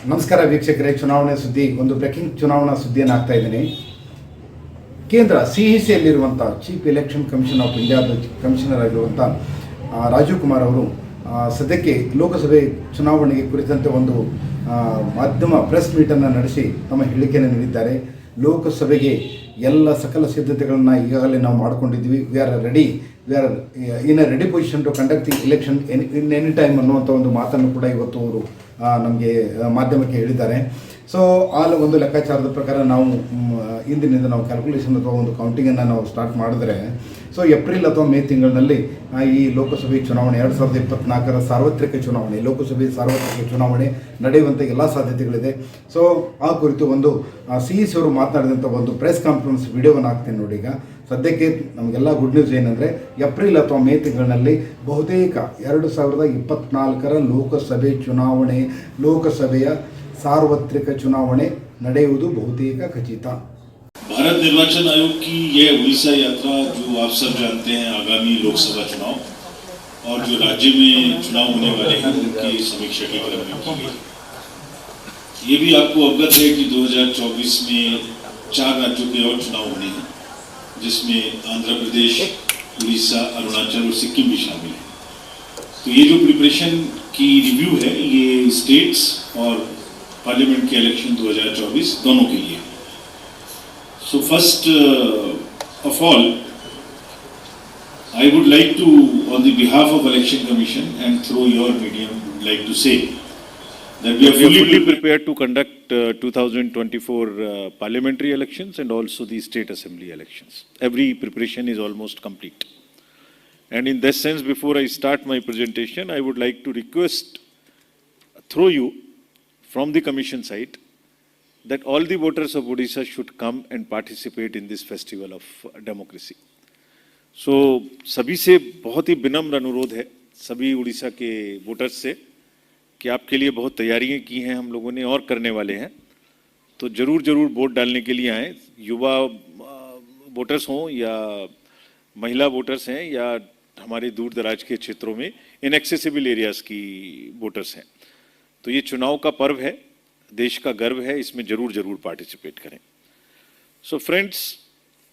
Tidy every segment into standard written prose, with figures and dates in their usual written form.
ನಮಸ್ಕಾರ ವೀಕ್ಷಕರೇ, ಚುನಾವಣೆ ಸುದ್ದಿ ಒಂದು ಬ್ರೇಕಿಂಗ್ ಚುನಾವಣಾ ಸುದ್ದಿಯನ್ನು ಹಾಕ್ತಾ ಇದ್ದೀನಿ. ಕೇಂದ್ರ ಸಿಇಸಿಯಲ್ಲಿರುವಂಥ ಚೀಫ್ ಎಲೆಕ್ಷನ್ ಕಮಿಷನ್ ಆಫ್ ಇಂಡಿಯಾದ ಕಮಿಷನರ್ ಆಗಿರುವಂಥ ರಾಜೀವ್ ಕುಮಾರ್ ಅವರು ಸದ್ಯಕ್ಕೆ ಲೋಕಸಭೆ ಚುನಾವಣೆಗೆ ಕುರಿತಂತೆ ಒಂದು ಮಾಧ್ಯಮ ಪ್ರೆಸ್ ಮೀಟನ್ನು ನಡೆಸಿ ತಮ್ಮ ಹೇಳಿಕೆಯನ್ನು ನೀಡಿದ್ದಾರೆ. ಲೋಕಸಭೆಗೆ ಎಲ್ಲ ಸಕಲ ಸಿದ್ಧತೆಗಳನ್ನು ಈಗಾಗಲೇ ನಾವು ಮಾಡಿಕೊಂಡಿದ್ವಿ. We are in a ready position to conduct the election in any time ಅನ್ನುವಂಥ ಒಂದು ಮಾತನ್ನು ಕೂಡ ಇವತ್ತು ಅವರು ನಮಗೆ ಮಾಧ್ಯಮಕ್ಕೆ ಹೇಳಿದ್ದಾರೆ. ಸೊ ಆ ಒಂದು ಲೆಕ್ಕಾಚಾರದ ಪ್ರಕಾರ ನಾವು ಇಂದಿನಿಂದ ನಾವು ಕ್ಯಾಲ್ಕುಲೇಷನ್ ಅಥವಾ ಒಂದು ಕೌಂಟಿಂಗನ್ನು ನಾವು ಸ್ಟಾರ್ಟ್ ಮಾಡಿದ್ರೆ ಏಪ್ರಿಲ್ ಅಥವಾ ಮೇ ತಿಂಗಳಿನಲ್ಲಿ ಈ ಲೋಕಸಭೆ ಚುನಾವಣೆ 2024ರ ಸಾರ್ವತ್ರಿಕ ಚುನಾವಣೆ, ಲೋಕಸಭೆ ಸಾರ್ವತ್ರಿಕ ಚುನಾವಣೆ ನಡೆಯುವಂಥ ಎಲ್ಲ ಸಾಧ್ಯತೆಗಳಿದೆ. ಸೊ ಆ ಕುರಿತು ಒಂದು CEC ಅವರು ಮಾತನಾಡಿದಂಥ ಒಂದು ಪ್ರೆಸ್ ಕಾನ್ಫರೆನ್ಸ್ ವಿಡಿಯೋವನ್ನು ಹಾಕ್ತೀನಿ ನೋಡಿ. ಈಗ ಸದ್ಯಕ್ಕೆ ನಮಗೆಲ್ಲ ಗುಡ್ ನ್ಯೂಸ್ ಏನಂದರೆ ಏಪ್ರಿಲ್ ಅಥವಾ ಮೇ ತಿಂಗಳಿನಲ್ಲಿ ಬಹುತೇಕ 2024ರ ಲೋಕಸಭೆ ಚುನಾವಣೆ, ಲೋಕಸಭೆಯ ಸಾರ್ವತ್ರಿಕ ಚುನಾವಣೆ ನಡೆಯುವುದು ಬಹುತೇಕ ಖಚಿತ. भारत निर्वाचन आयोग की यह उड़ीसा यात्रा, जो आप सब जानते हैं, आगामी लोकसभा चुनाव और जो राज्य में चुनाव होने वाले हैं उनकी समीक्षा के क्रम में की गई। ये भी आपको अवगत है कि 2024 में 4 राज्यों के और चुनाव होने हैं, जिसमें आंध्र प्रदेश, उड़ीसा, अरुणाचल और सिक्किम भी शामिल है। तो ये जो प्रिपरेशन की रिव्यू है, ये स्टेट्स और पार्लियामेंट के इलेक्शन 2024 दोनों के लिए। So first of all, I would like to, on the behalf of Election Commission and through your medium, would like to say that we are fully prepared to conduct 2024 parliamentary elections and also the state assembly elections. Every preparation is almost complete. And in that sense, before I start my presentation, I would like to request through you from the commission side that all the voters of Odisha should come and participate in this festival of democracy. So सभी से बहुत ही विनम्र अनुरोध है सभी उड़ीसा के voters से कि आपके लिए बहुत तैयारियां की हैं हम लोगों ने और करने वाले हैं, तो ज़रूर वोट डालने के लिए आएँ. युवा वोटर्स हों या महिला वोटर्स हैं या हमारे दूर दराज के क्षेत्रों में इनएक्सेसिबल एरियाज़ की वोटर्स हैं. तो ये चुनाव का पर्व है, देश का गर्व है, इसमें जरूर पार्टिसिपेट करें. So friends,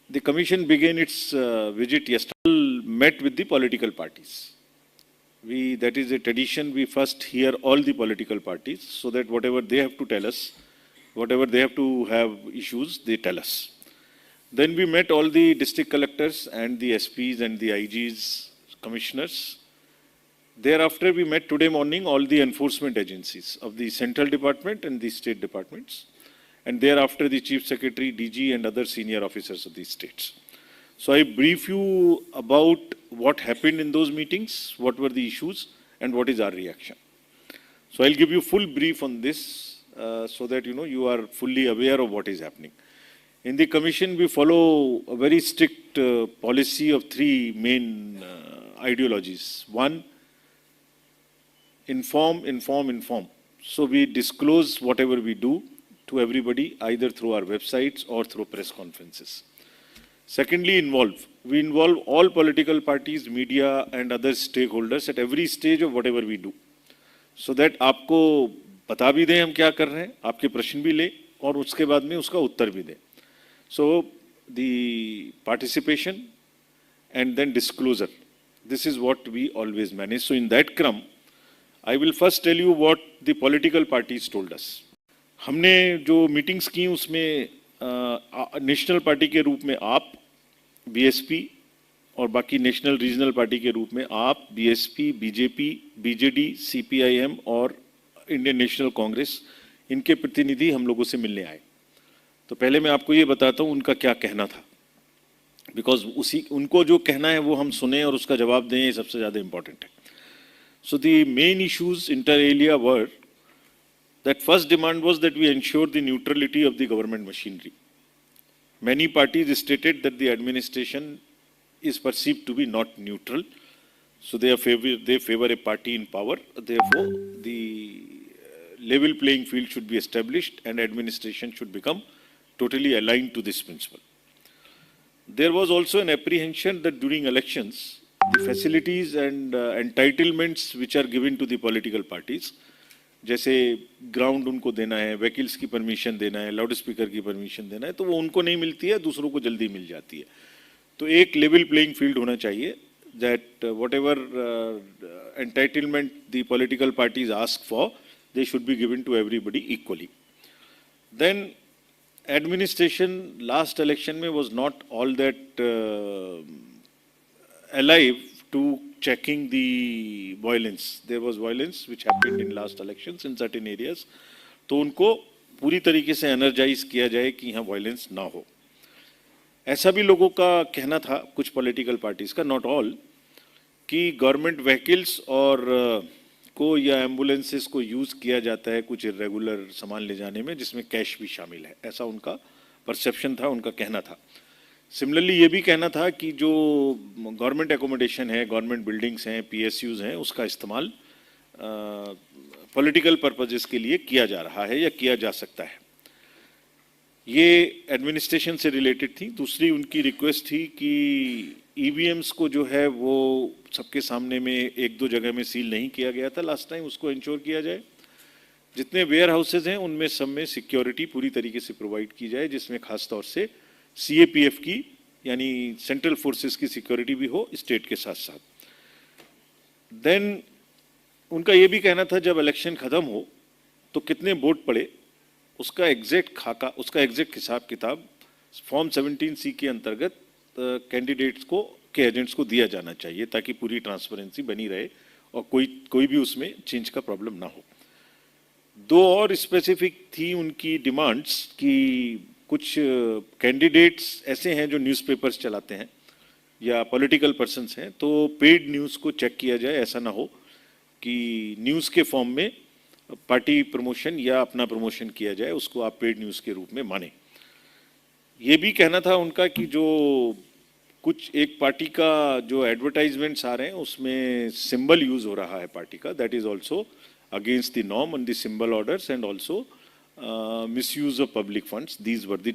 the commission began its visit yesterday, met with the political parties. That is a tradition, we first hear all the political parties so that whatever they have to tell us, whatever they have to have issues, they tell us. Then we met all the district collectors and the SPs and the IGs, commissioners. Thereafter, we met today morning all the enforcement agencies of the central department and the state departments, and thereafter the chief secretary, DG and other senior officers of these states. So I brief you about what happened in those meetings, what were the issues and what is our reaction. So I'll give you full brief on this so that you are fully aware of what is happening. In the commission, we follow a very strict policy of 3 main ideologies. One, inform. So we disclose whatever we do to everybody, either through our websites or through press conferences. Secondly, involve. We involve all political parties, media and other stakeholders at every stage of whatever we do, so that आपको बता भी दें हम क्या कर रहे हैं, आपके प्रश्न भी लें और उसके बाद में उसका उत्तर भी दें. So the participation and then disclosure, this is what we always manage. So in that crumb, I will first tell you what the political parties told us. हमने जो मीटिंग्स की उसमें नेशनल पार्टी के रूप में आप, BSP और बाकी नेशनल रीजनल पार्टी के रूप में आप, BSP, BJP, BJD, CPIM और इंडियन नेशनल कांग्रेस, इनके प्रतिनिधि हम लोगों से मिलने आए. तो पहले मैं आपको ये बताता हूँ उनका क्या कहना था, बिकॉज उनको जो कहना है वो हम सुने और उसका जवाब दें, ये सबसे ज़्यादा इम्पोर्टेंट है. So the main issues inter alia were that first demand was that we ensure the neutrality of the government machinery. Many parties stated that the administration is perceived to be not neutral, so they favor a party in power. Therefore, the level playing field should be established and administration should become totally aligned to this principle. There was also an apprehension that during elections, the facilities and entitlements which are given to the political parties, जैसे ground उनको देना है, vehicles की permission देना है, loud speaker की permission देना है, तो वो उनको नहीं मिलती है, दूसरों को जल्दी मिल जाती है। तो एक लेवल प्लेइंग फील्ड होना चाहिए, that whatever entitlement the political parties ask for, they should be given to everybody equally. Then administration last election में was not all that alive to checking the violence. There was violence which happened in last elections in certain areas. तो उनको पूरी तरीके से energise किया जाए कि यहाँ वायलेंस ना हो। ऐसा भी लोगों का कहना था, कुछ पॉलिटिकल पार्टीज का, नॉट ऑल, कि गवर्नमेंट व्हीकल्स और को या एम्बुलेंसेस को यूज़ किया जाता है कुछ इरेगुलर सामान ले जाने में, जिसमें कैश भी शामिल है, ऐसा उनका परसेप्शन था, उनका कहना था। सिमिलरली ये भी कहना था कि जो गवर्नमेंट एकोमोडेशन है, गवर्नमेंट बिल्डिंग्स हैं, पीएसयूज हैं, उसका इस्तेमाल पॉलिटिकल पर्पजेस के लिए किया जा रहा है या किया जा सकता है। ये एडमिनिस्ट्रेशन से रिलेटेड थी। दूसरी उनकी रिक्वेस्ट थी कि ईवीएम्स को जो है वो सबके सामने में एक दो जगह में सील नहीं किया गया था लास्ट टाइम, उसको इंश्योर किया जाए। जितने वेयर हाउसेज हैं उनमें सब में सिक्योरिटी पूरी तरीके से प्रोवाइड की जाए, जिसमें खास तौर से सीएपीएफ की यानी सेंट्रल फोर्सेस की सिक्योरिटी भी हो स्टेट के साथ साथ। देन उनका ये भी कहना था जब इलेक्शन खत्म हो तो कितने वोट पड़े उसका एग्जैक्ट खाका, उसका एग्जैक्ट हिसाब किताब फॉर्म 17C के अंतर्गत कैंडिडेट्स को के एजेंट्स को दिया जाना चाहिए, ताकि पूरी ट्रांसपेरेंसी बनी रहे और कोई भी उसमें चेंज का प्रॉब्लम ना हो। दो और स्पेसिफिक थी उनकी डिमांड्स कि कुछ कैंडिडेट्स ऐसे हैं जो न्यूज़पेपर्स चलाते हैं या पॉलिटिकल पर्सन्स हैं, तो पेड न्यूज़ को चेक किया जाए। ऐसा ना हो कि न्यूज़ के फॉर्म में पार्टी प्रमोशन या अपना प्रमोशन किया जाए, उसको आप पेड न्यूज़ के रूप में माने। ये भी कहना था उनका कि जो कुछ एक पार्टी का जो एडवर्टाइजमेंट्स आ रहे हैं उसमें सिंबल यूज़ हो रहा है पार्टी का, that is also against the norm on the symbol orders and also misuse of public funds. These were the